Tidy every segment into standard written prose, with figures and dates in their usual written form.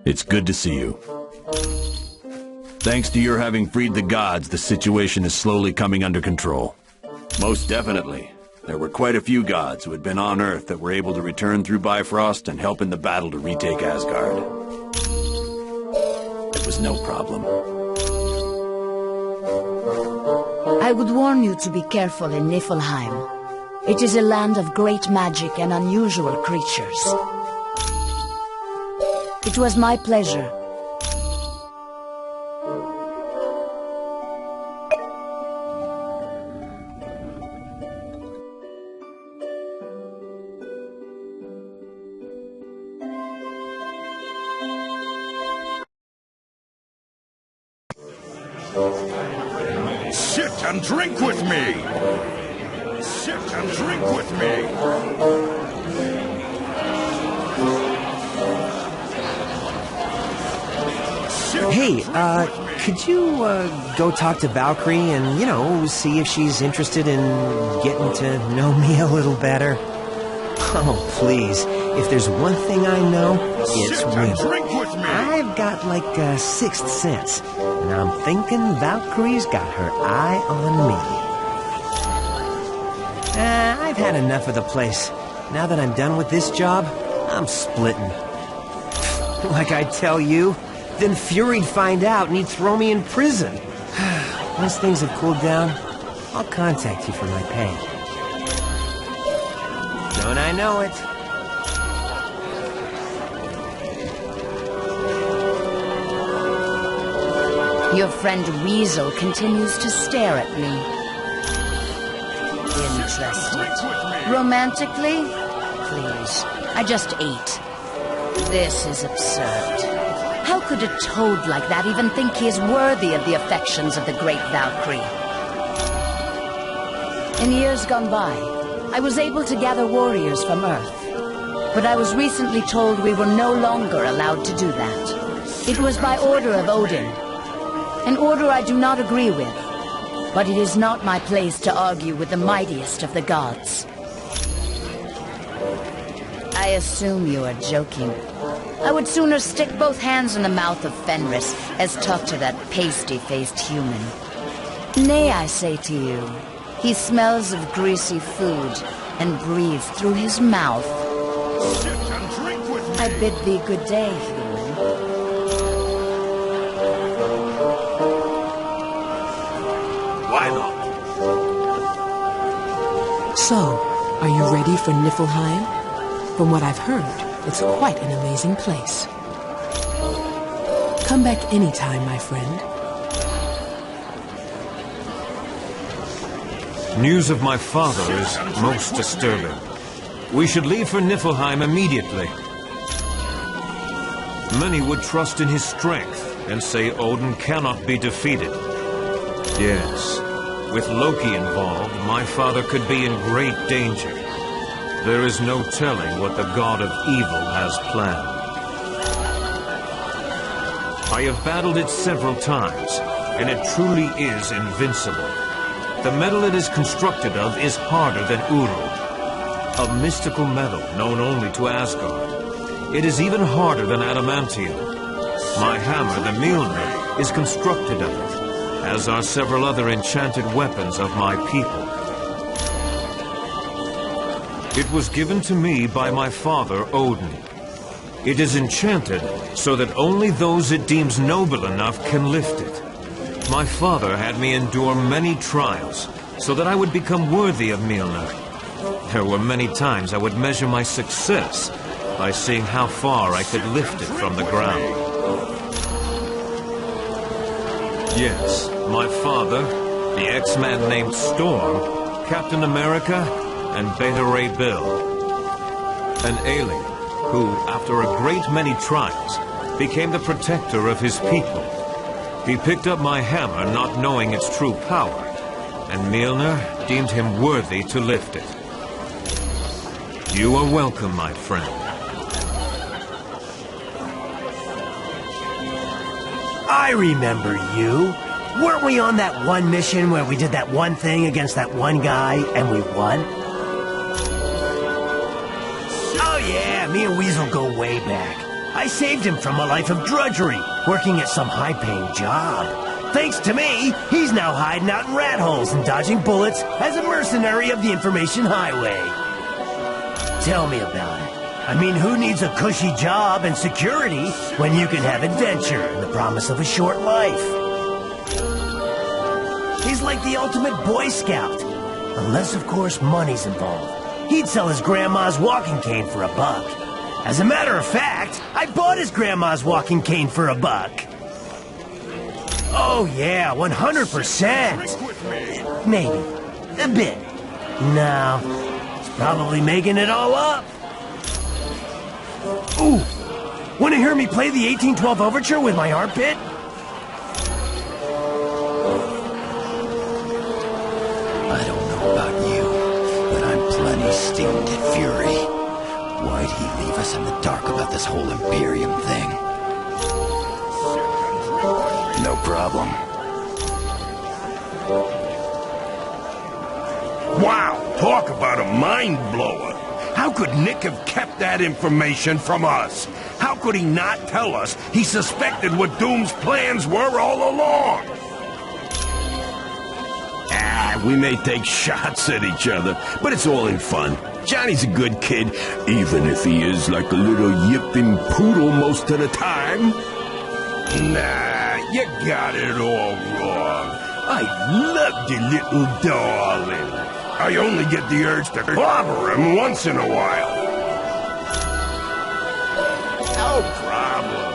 It's good to see you. Thanks to your having freed the gods, the situation is slowly coming under control. Most definitely. There were quite a few gods who had been on Earth that were able to return through Bifrost and help in the battle to retake Asgard. It was no problem. I would warn you to be careful in Niflheim. It is a land of great magic and unusual creatures. It was my pleasure. Sit and drink with me! Sit and drink with me! Hey, could you, go talk to Valkyrie and, see if she's interested in getting to know me a little better? Oh, please. If there's one thing I know, it's women. I've got like a sixth sense, and I'm thinking Valkyrie's got her eye on me. I've had enough of the place. Now that I'm done with this job, I'm splitting. Like I tell you, then Fury'd find out and he'd throw me in prison. Once things have cooled down, I'll contact you for my pay. Don't I know it? Your friend Weasel continues to stare at me. Interested. Romantically? Please. I just ate. This is absurd. How could a toad like that even think he is worthy of the affections of the great Valkyrie? In years gone by, I was able to gather warriors from Earth. But I was recently told we were no longer allowed to do that. It was by order of Odin. An order I do not agree with. But it is not my place to argue with the mightiest of the gods. I assume you are joking. I would sooner stick both hands in the mouth of Fenris as talk to that pasty-faced human. Nay, I say to you, he smells of greasy food and breathes through his mouth. I bid thee good day, human. Why not? So, are you ready for Niflheim? From what I've heard, it's quite an amazing place. Come back anytime, my friend. News of my father is most disturbing. We should leave for Niflheim immediately. Many would trust in his strength and say Odin cannot be defeated. Yes, with Loki involved, my father could be in great danger. There is no telling what the god of evil has planned. I have battled it several times, and it truly is invincible. The metal it is constructed of is harder than Uru, a mystical metal known only to Asgard. It is even harder than adamantium. My hammer, the Mjolnir, is constructed of it, as are several other enchanted weapons of my people. It was given to me by my father, Odin. It is enchanted so that only those it deems noble enough can lift it. My father had me endure many trials so that I would become worthy of Mjolnir. There were many times I would measure my success by seeing how far I could lift it from the ground. Yes, my father, the X-Man named Storm, Captain America, and Beta Ray Bill. An alien who, after a great many trials, became the protector of his people. He picked up my hammer not knowing its true power, and Mjolnir deemed him worthy to lift it. You are welcome, my friend. I remember you. Weren't we on that one mission where we did that one thing against that one guy and we won? Oh yeah, me and Weasel go way back. I saved him from a life of drudgery, working at some high-paying job. Thanks to me, he's now hiding out in rat holes and dodging bullets as a mercenary of the information highway. Tell me about it. I mean, who needs a cushy job and security when you can have adventure and the promise of a short life? He's like the ultimate Boy Scout. Unless, of course, money's involved. He'd sell his grandma's walking cane for $1. As a matter of fact, I bought his grandma's walking cane for $1. Oh yeah, 100%. Maybe. A bit. No, he's probably making it all up. Ooh, want to hear me play the 1812 Overture with my armpit? I don't know about you, but I'm plenty steamed at fury. Why'd he leave us in the dark about this whole Imperium thing? No problem. Wow, talk about a mind blower. How could Nick have kept that information from us? How could he not tell us he suspected what Doom's plans were all along? We may take shots at each other, but it's all in fun. Johnny's a good kid, even if he is like a little yipping poodle most of the time. Nah, you got it all wrong. I love the little darling. I only get the urge to clobber him once in a while. No problem.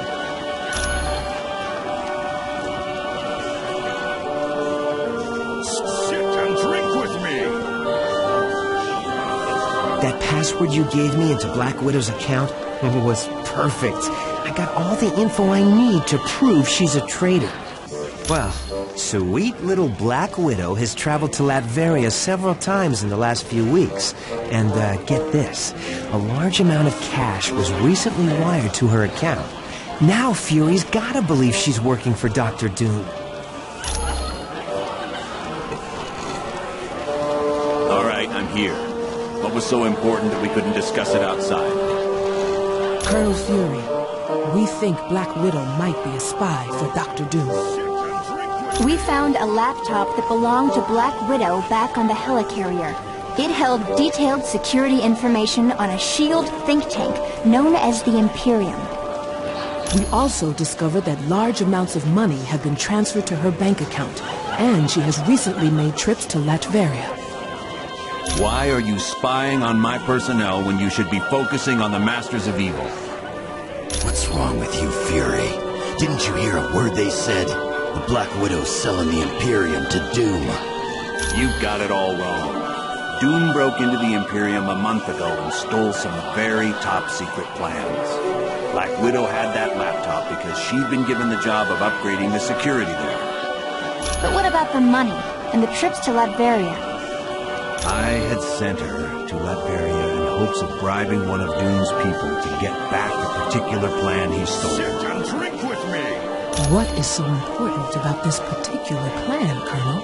Sit and drink with me. That password you gave me into Black Widow's account was perfect. I got all the info I need to prove she's a traitor. Well, sweet little Black Widow has traveled to Latveria several times in the last few weeks. And, get this, a large amount of cash was recently wired to her account. Now Fury's gotta believe she's working for Dr. Doom. All right, I'm here. What was so important that we couldn't discuss it outside? Colonel Fury, we think Black Widow might be a spy for Dr. Doom. We found a laptop that belonged to Black Widow back on the helicarrier. It held detailed security information on a SHIELD think tank known as the Imperium. We also discovered that large amounts of money have been transferred to her bank account, and she has recently made trips to Latveria. Why are you spying on my personnel when you should be focusing on the Masters of Evil? What's wrong with you, Fury? Didn't you hear a word they said? The Black Widow's selling the Imperium to Doom. You've got it all wrong. Doom broke into the Imperium a month ago and stole some very top-secret plans. Black Widow had that laptop because she'd been given the job of upgrading the security there. But what about the money and the trips to Latveria? I had sent her to Latveria in hopes of bribing one of Doom's people to get back the particular plan he stole. Sit and drink with me. What is so important about this particular plan, Colonel?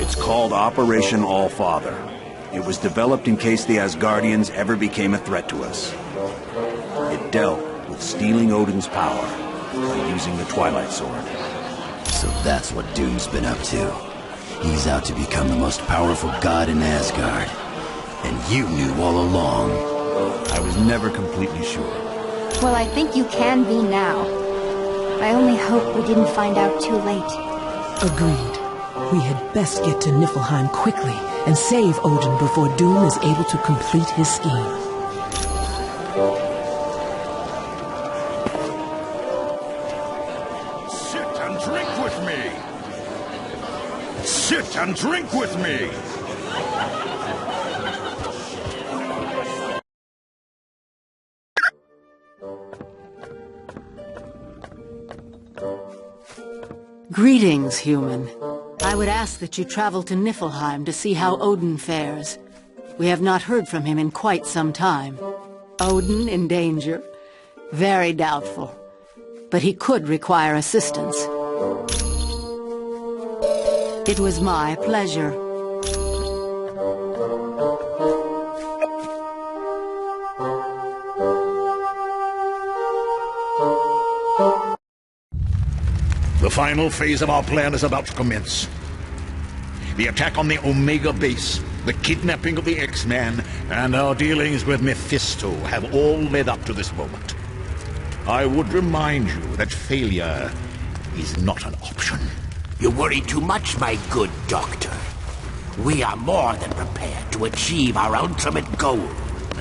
It's called Operation All-Father. It was developed in case the Asgardians ever became a threat to us. It dealt with stealing Odin's power by using the Twilight Sword. So that's what Doom's been up to. He's out to become the most powerful god in Asgard. And you knew all along. I was never completely sure. Well, I think you can be now. I only hope we didn't find out too late. Agreed. We had best get to Niflheim quickly and save Odin before Doom is able to complete his scheme. Sit and drink with me. Sit and drink with me. Greetings, human. I would ask that you travel to Niflheim to see how Odin fares. We have not heard from him in quite some time. Odin in danger? Very doubtful. But he could require assistance. It was my pleasure. The final phase of our plan is about to commence. The attack on the Omega base, the kidnapping of the X-Man, and our dealings with Mephisto have all led up to this moment. I would remind you that failure is not an option. You worry too much, my good doctor. We are more than prepared to achieve our ultimate goal.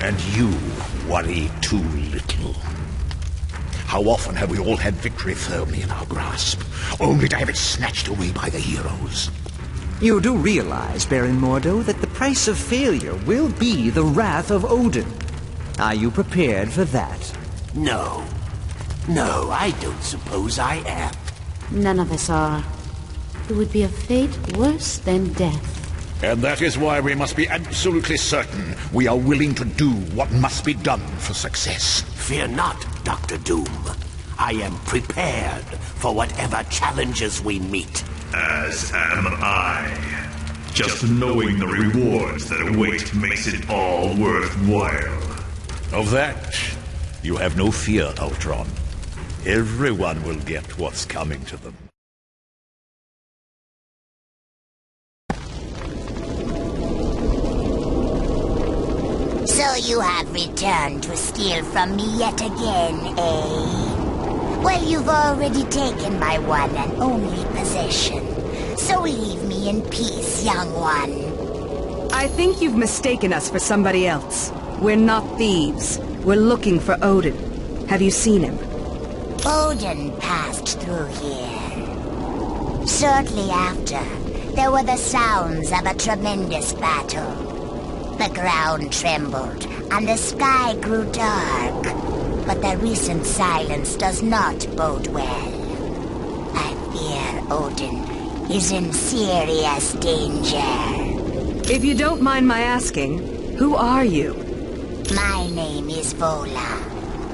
And you worry too little. How often have we all had victory firmly in our grasp, only to have it snatched away by the heroes? You do realize, Baron Mordo, that the price of failure will be the wrath of Odin. Are you prepared for that? No. No, I don't suppose I am. None of us are. It would be a fate worse than death. And that is why we must be absolutely certain we are willing to do what must be done for success. Fear not, Dr. Doom. I am prepared for whatever challenges we meet. As am I. Just knowing the rewards that await makes it all worthwhile. Of that, you have no fear, Ultron. Everyone will get what's coming to them. So you have returned to steal from me yet again, eh? Well, you've already taken my one and only possession. So leave me in peace, young one. I think you've mistaken us for somebody else. We're not thieves. We're looking for Odin. Have you seen him? Odin passed through here. Shortly after, there were the sounds of a tremendous battle. The ground trembled, and the sky grew dark. But the recent silence does not bode well. I fear Odin is in serious danger. If you don't mind my asking, who are you? My name is Vola.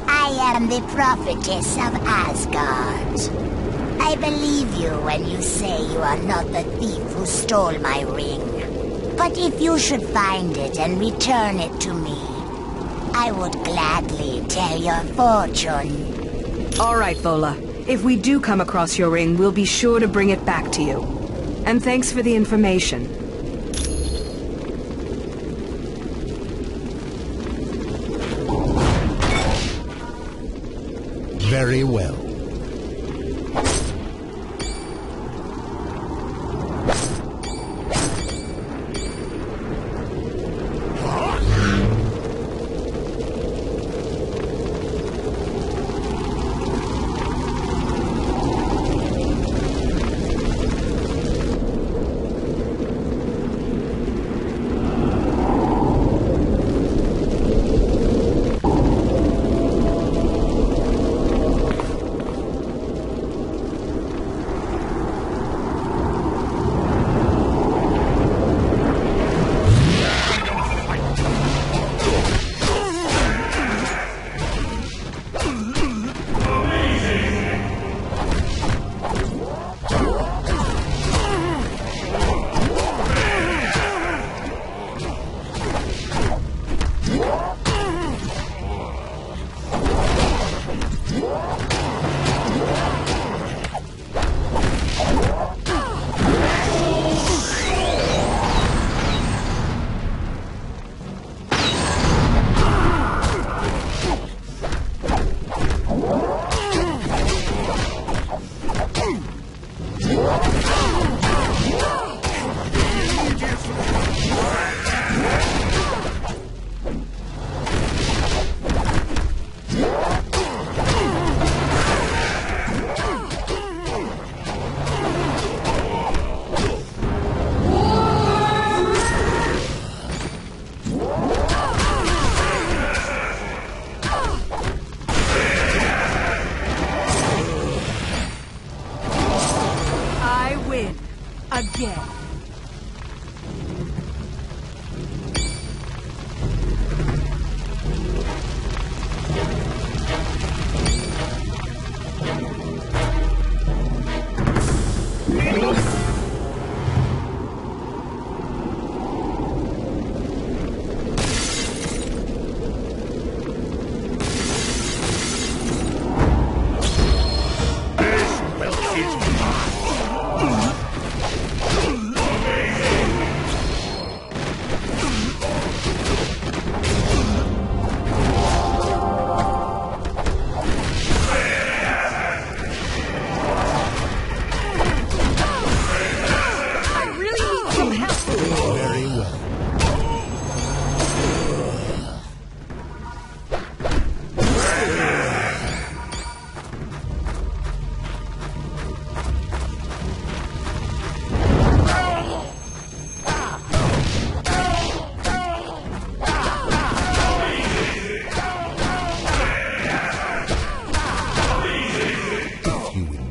I am the prophetess of Asgard. I believe you when you say you are not the thief who stole my ring. But if you should find it and return it to me, I would gladly tell your fortune. All right, Vola. If we do come across your ring, we'll be sure to bring it back to you. And thanks for the information. Very well. Again.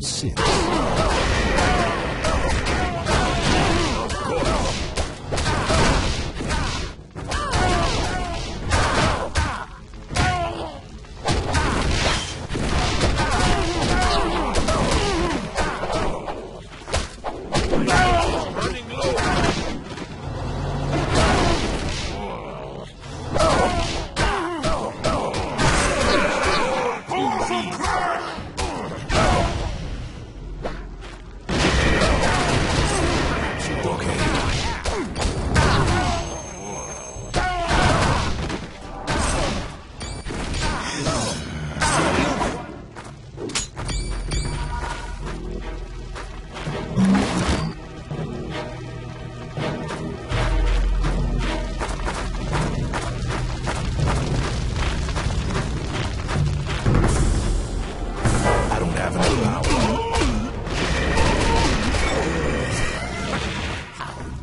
since.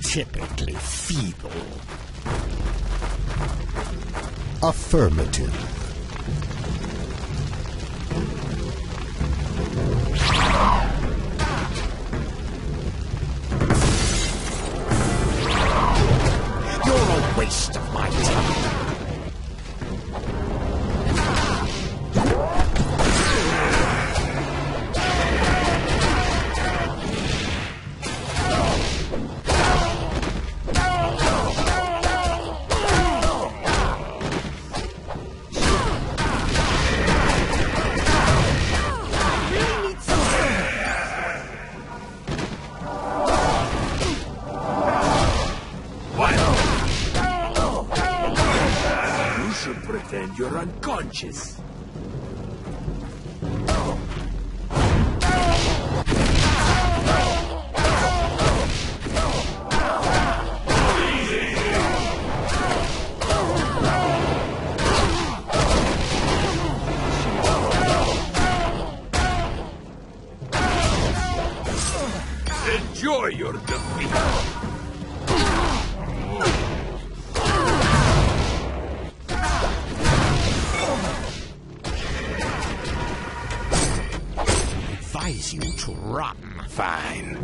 Typically feeble. Affirmative. You're a waste of my time. Pretend you're unconscious. Enjoy your defeat. Advise you to run. Fine.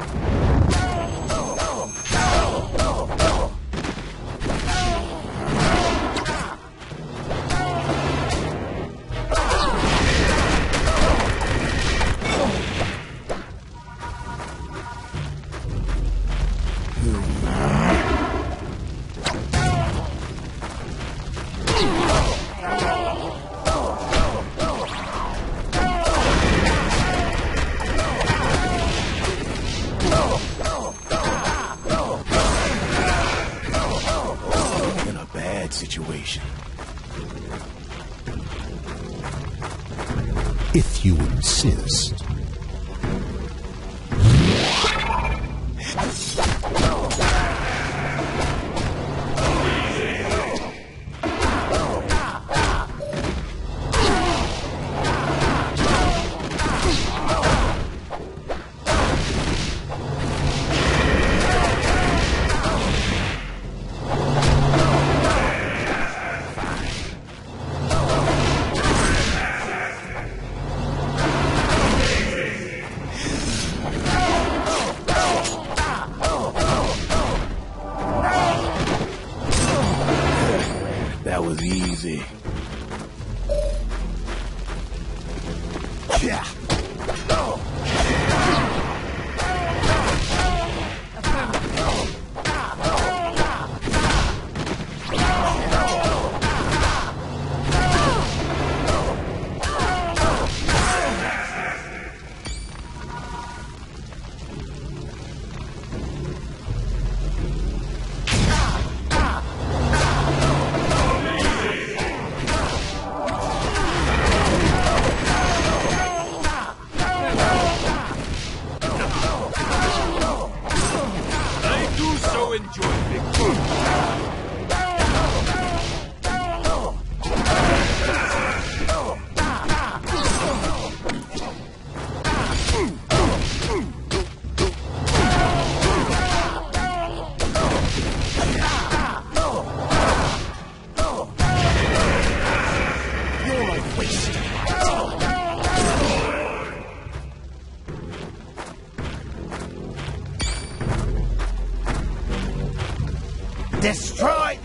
Destroy!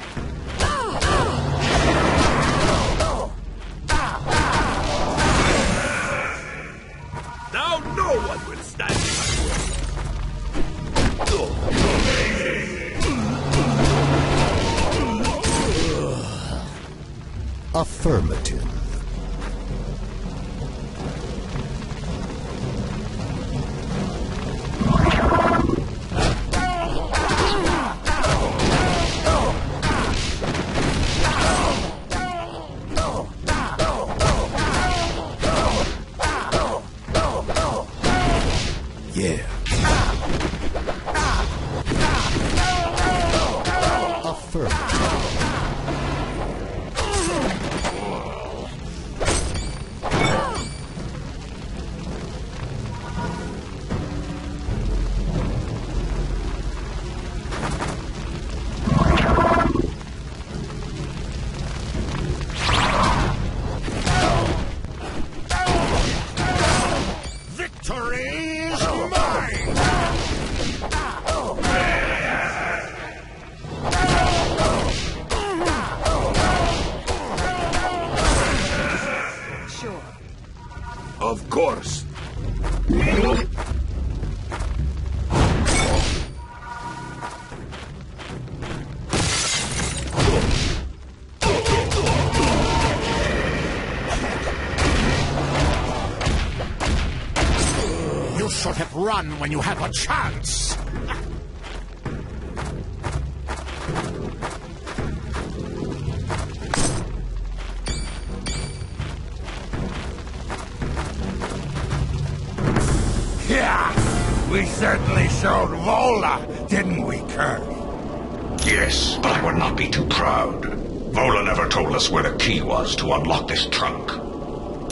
Now no one will stand in my way. Affirmative. Yeah. Victory's mine! Sure. Of course. You should have run when you had a chance. Yeah, we certainly showed Vola, didn't we, Kurt? Yes, but I would not be too proud. Vola never told us where the key was to unlock this trunk.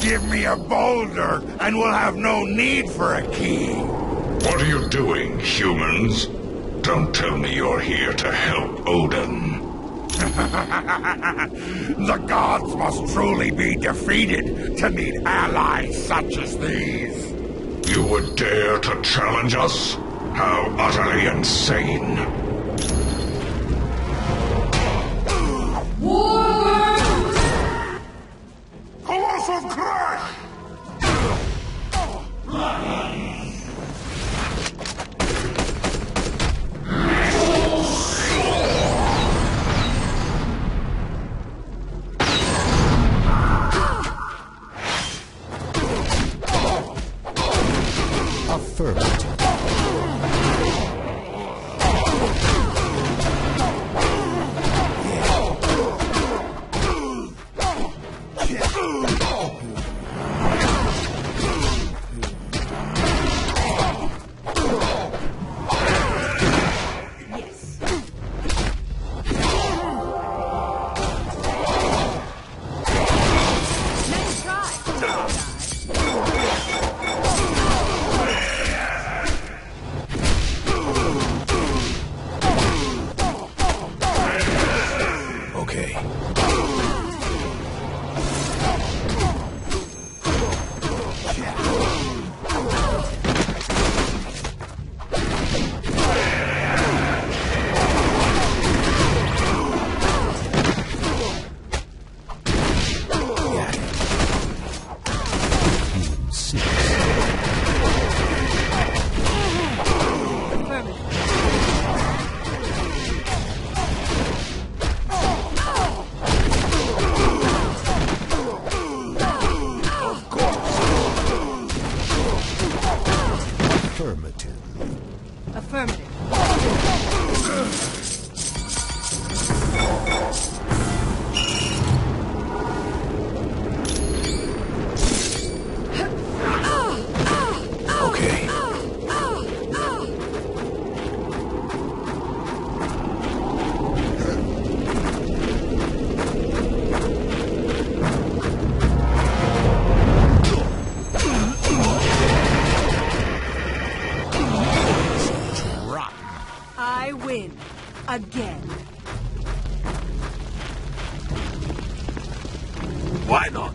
Give me a boulder, and we'll have no need for a key. What are you doing, humans? Don't tell me you're here to help Odin. The gods must truly be defeated to need allies such as these. You would dare to challenge us? How utterly insane. Colossal crash! Affirmative. Again. Why not?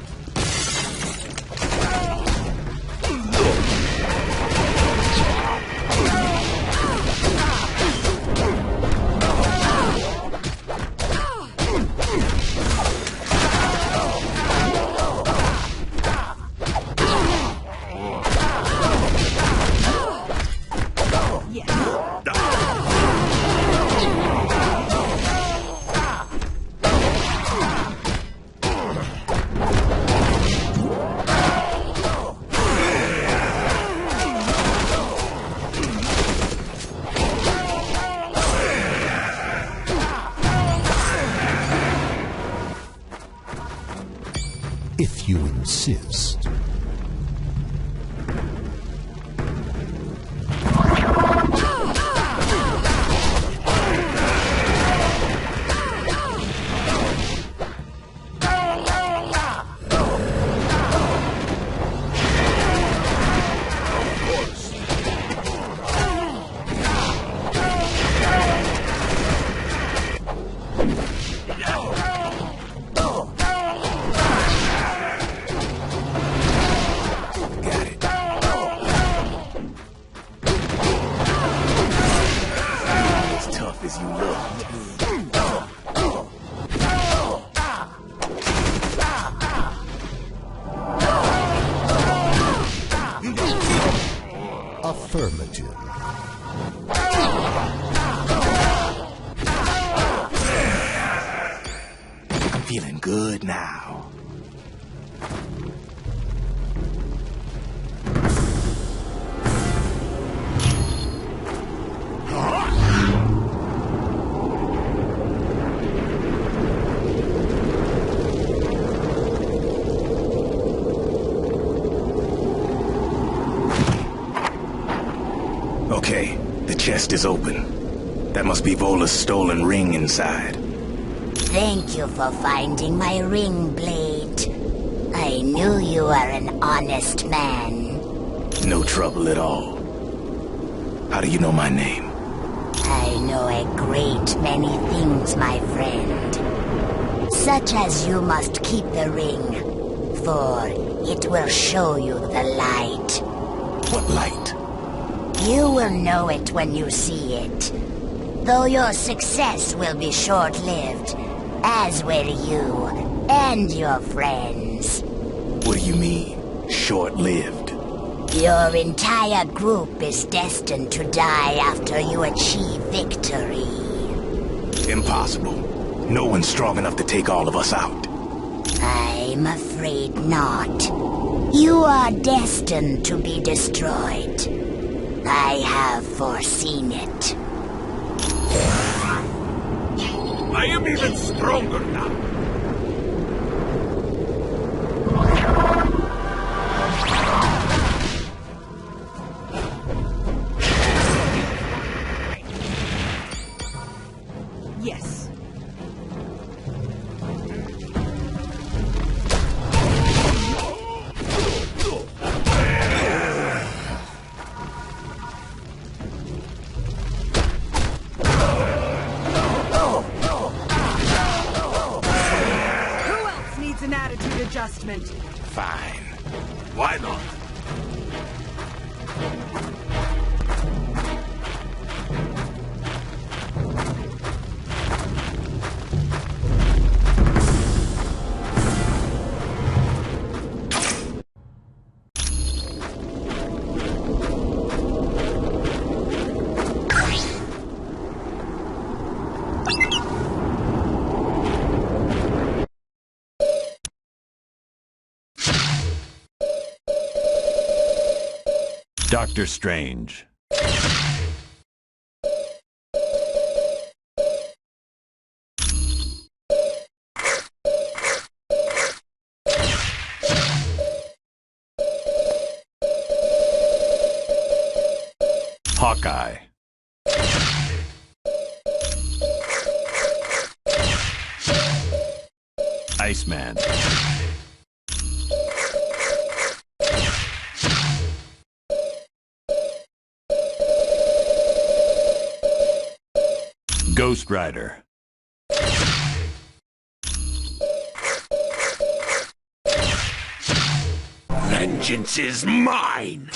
insist. Affirmative. I'm feeling good now. Okay, the chest is open. That must be Vola's stolen ring inside. Thank you for finding my ring blade. I knew you were an honest man. No trouble at all. How do you know my name? I know a great many things, my friend. Such as you must keep the ring, for it will show you the light. What light? You will know it when you see it. Though your success will be short-lived, as will you and your friends. What do you mean, short-lived? Your entire group is destined to die after you achieve victory. Impossible. No one's strong enough to take all of us out. I'm afraid not. You are destined to be destroyed. I have foreseen it. I am even stronger now. Yes. An attitude adjustment. Fine. Why not? Doctor Strange. Hawkeye. Iceman. Ghost Rider. Vengeance is mine!